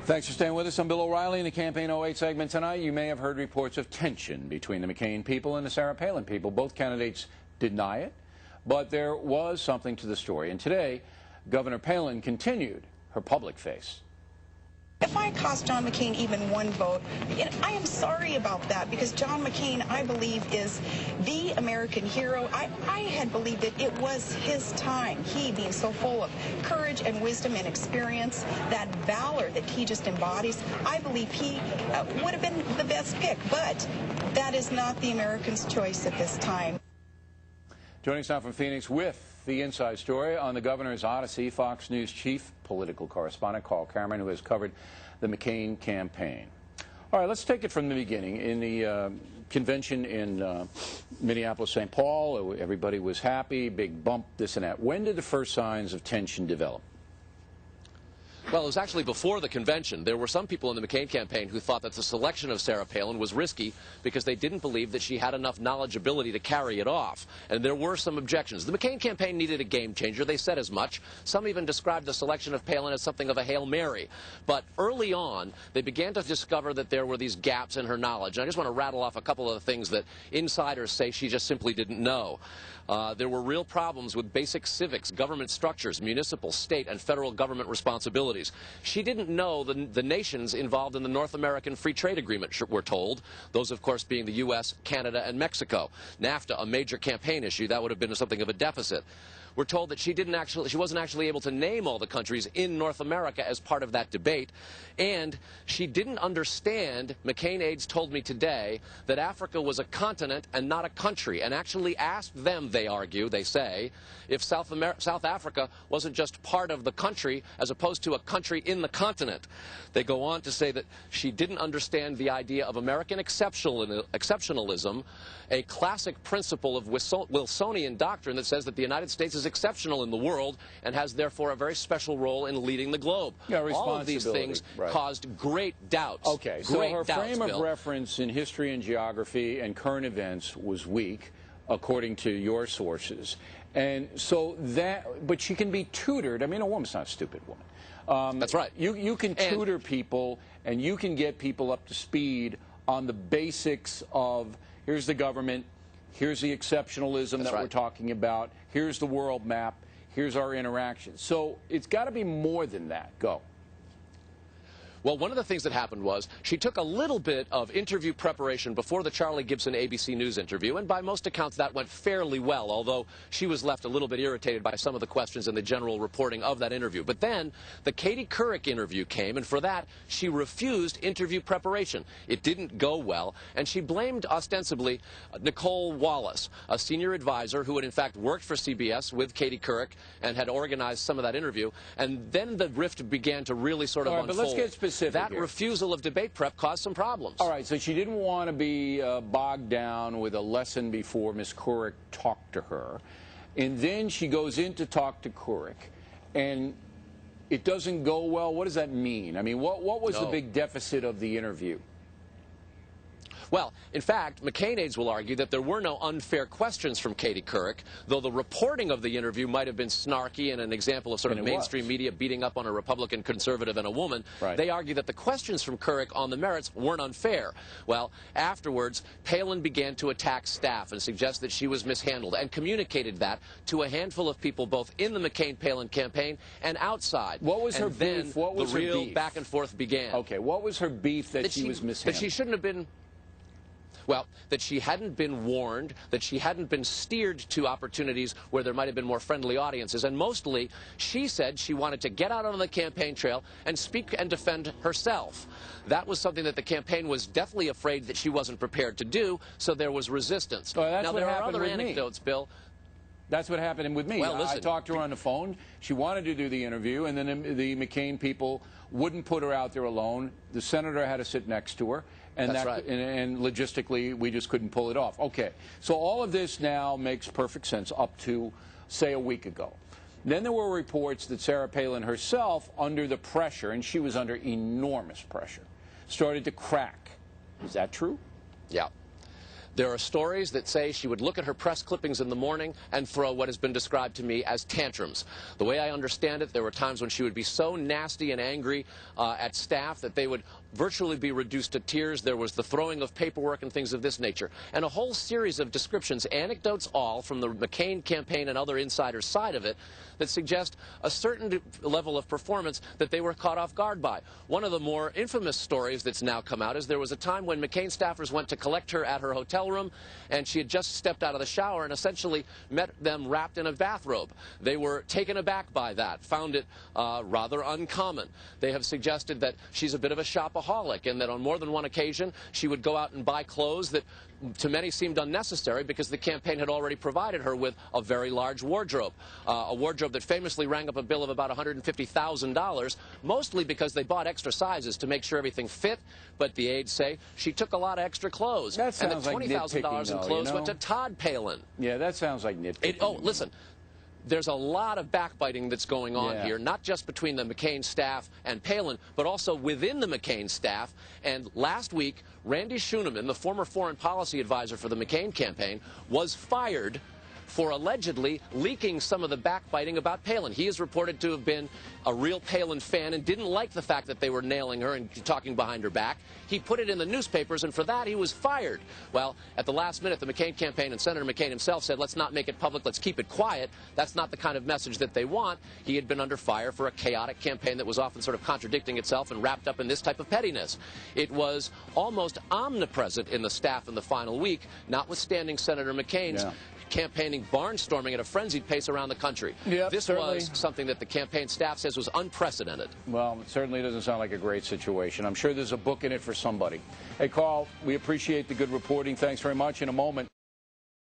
Thanks for staying with us. I'm Bill O'Reilly in the Campaign 08 segment tonight. You may have heard reports of tension between the McCain people and the Sarah Palin people. Both candidates deny it, but there was something to the story. And today, Governor Palin continued her public face. If I cost John McCain even one vote, I am sorry about that, because John McCain, I believe, is the American hero. I had believed that it was his time, he being so full of courage and wisdom and experience, that valor that he just embodies. I believe he would have been the best pick, but that is not the Americans' choice at this time. Joining us now from Phoenix with the inside story on the governor's odyssey, Fox News chief political correspondent Carl Cameron, who has covered the McCain campaign. All right, let's take it from the beginning. In the convention in Minneapolis, St. Paul, everybody was happy, big bump, this and that. When did the first signs of tension develop? Well, it was actually before the convention. There were some people in the McCain campaign who thought that the selection of Sarah Palin was risky because they didn't believe that she had enough knowledgeability to carry it off. And there were some objections. The McCain campaign needed a game changer. They said as much. Some even described the selection of Palin as something of a Hail Mary. But early on, they began to discover that there were these gaps in her knowledge. And I just want to rattle off a couple of the things that insiders say she just simply didn't know. There were real problems with basic civics, government structures, municipal, state, and federal government responsibilities. She didn't know the nations involved in the North American Free Trade Agreement, we're told. Those, of course, being the U.S., Canada, and Mexico. NAFTA, a major campaign issue, that would have been something of a deficit. We're told that she wasn't actually able to name all the countries in North America as part of that debate. And she didn't understand, McCain aides told me today, that Africa was a continent and not a country, and actually asked them, they argue, they say, if South Africa wasn't just part of the country as opposed to a country in the continent. They go on to say that she didn't understand the idea of American exceptionalism, a classic principle of Wilsonian doctrine that says that the United States is exceptional in the world and has therefore a very special role in leading the globe. Yeah, all of these things caused great doubts. Okay, so her frame of reference in history and geography and current events was weak, according to your sources. And so that, but she can be tutored. I mean, a woman's not a stupid woman. That's right. You can tutor people, and you can get people up to speed on the basics of, here's the government, here's the exceptionalism that we're talking about, here's the world map, here's our interaction. So it's got to be more than that. Go. Well, one of the things that happened was she took a little bit of interview preparation before the Charlie Gibson ABC News interview, and by most accounts that went fairly well, although she was left a little bit irritated by some of the questions and the general reporting of that interview. But then the Katie Couric interview came, and for that she refused interview preparation. It didn't go well, and she blamed ostensibly Nicole Wallace, a senior advisor who had in fact worked for CBS with Katie Couric and had organized some of that interview. And then the rift began to really sort of unfold. But let's get specific. That refusal of debate prep caused some problems. All right, so she didn't want to be bogged down with a lesson before Ms. Couric talked to her. And then she goes in to talk to Couric, and it doesn't go well. What does that mean? I mean, what was the big deficit of the interview? Well, in fact, McCain aides will argue that there were no unfair questions from Katie Couric, though the reporting of the interview might have been snarky and an example of sort of mainstream media beating up on a Republican conservative and a woman. They argue that the questions from Couric on the merits weren't unfair. Well, afterwards, Palin began to attack staff and suggest that she was mishandled, and communicated that to a handful of people both in the McCain-Palin campaign and outside. What was her beef? What was her beef? The real back and forth began. Okay, what was her beef that she was mishandled? That she shouldn't have been... Well, that she hadn't been warned, that she hadn't been steered to opportunities where there might have been more friendly audiences, and mostly she said she wanted to get out on the campaign trail and speak and defend herself. That was something that the campaign was deathly afraid that she wasn't prepared to do, so there was resistance. Now, there are other anecdotes, Bill. That's what happened with me. Well, listen, I talked to her on the phone. She wanted to do the interview, and then the McCain people wouldn't put her out there alone. The senator had to sit next to her, and and logistically, we just couldn't pull it off. Okay, so all of this now makes perfect sense up to, say, a week ago. Then there were reports that Sarah Palin herself, under the pressure, and she was under enormous pressure, started to crack. Is that true? Yeah. There are stories that say she would look at her press clippings in the morning and throw what has been described to me as tantrums. The way I understand it, there were times when she would be so nasty and angry at staff that they would virtually be reduced to tears. There was the throwing of paperwork and things of this nature. And a whole series of descriptions, anecdotes all, from the McCain campaign and other insiders' side of it, that suggest a certain level of performance that they were caught off guard by. One of the more infamous stories that's now come out is there was a time when McCain staffers went to collect her at her hotel room, and she had just stepped out of the shower and essentially met them wrapped in a bathrobe. They were taken aback by that, found it rather uncommon. They have suggested that she's a bit of a shopaholic, and that on more than one occasion she would go out and buy clothes that to many seemed unnecessary because the campaign had already provided her with a very large wardrobe, a wardrobe that famously rang up a bill of about $150,000, mostly because they bought extra sizes to make sure everything fit. But the aides say she took a lot of extra clothes, that sounds and that $20,000 in clothes went to Todd Palin. Yeah, that sounds like nitpicking. Oh, listen. There's a lot of backbiting that's going on here, not just between the McCain staff and Palin, but also within the McCain staff. And last week, Randy Schooneman, the former foreign policy advisor for the McCain campaign, was fired for allegedly leaking some of the backbiting about Palin. He is reported to have been a real Palin fan and didn't like the fact that they were nailing her and talking behind her back. He put it in the newspapers, and for that he was fired. Well, at the last minute, the McCain campaign and Senator McCain himself said, let's not make it public, let's keep it quiet. That's not the kind of message that they want. He had been under fire for a chaotic campaign that was often sort of contradicting itself and wrapped up in this type of pettiness. It was almost omnipresent in the staff in the final week, notwithstanding Senator McCain's campaigning barnstorming at a frenzied pace around the country. This was something that the campaign staff says was unprecedented. Well, it certainly doesn't sound like a great situation. I'm sure there's a book in it for somebody. Hey, Carl, we appreciate the good reporting. Thanks very much. In a moment.